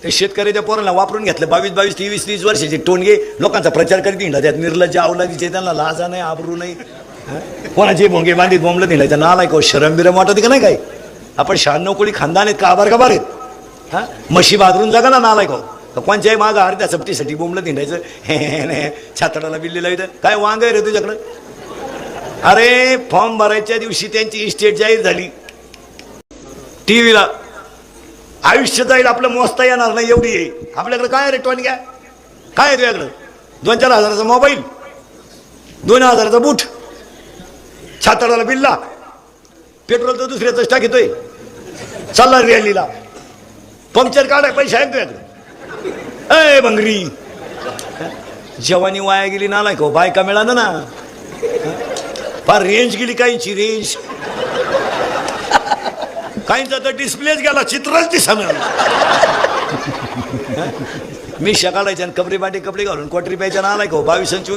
ते शेतकऱ्याच्या पोरांना वापरून घेतलं 22-22, 23-30 वर्षाचे टोनगे लोकांचा प्रचार करीत हिंडा त्यात निर्लज्ज अवलादीचे त्यांना लाजा नाही आबरू नाही कोणाचे भोंगे बांधीत बोंबलं निघायचं नालाय को शरम बिरम वाटत का नाही काय आपण 96 कोळी खानदान आहेत का आभार आहेत हा म्हशी बाजरून जागा ना नालाय को कोणच्याही मागं अर्ध्या चपटीसाठी बोंबलं निघायचं हे छातडाला बिल्लीला इथं काय वांग आहे रे तुझ्याकडं अरे फॉर्म भरायच्या दिवशी त्यांची इस्टेट जाहीर झाली टीव्हीला आयुष्य जाईल आपलं मोजता येणार नाही एवढी आहे आपल्याकडे काय रे टोन घ्या काय आहे तुझ्याकडं 2-4 हजाराचा मोबाईल 2,000चा बूट छातडाला बिल्ला पेट्रोल तर दुसऱ्याच टाकीतोय चालला रॅलीला पंक्चर काढाय पैसे आहेत तुझ्याकडे अय बंगरी जवानी वाया गेली नालाय को बायका मिळालं ना फार रेंज गेली काहींची रेंज काहींचा तर डिस्प्लेच गेला चित्रच दिसा मी काढायच्या आणि कपडे घालून क्वाटरी प्यायच्या नालाय को 22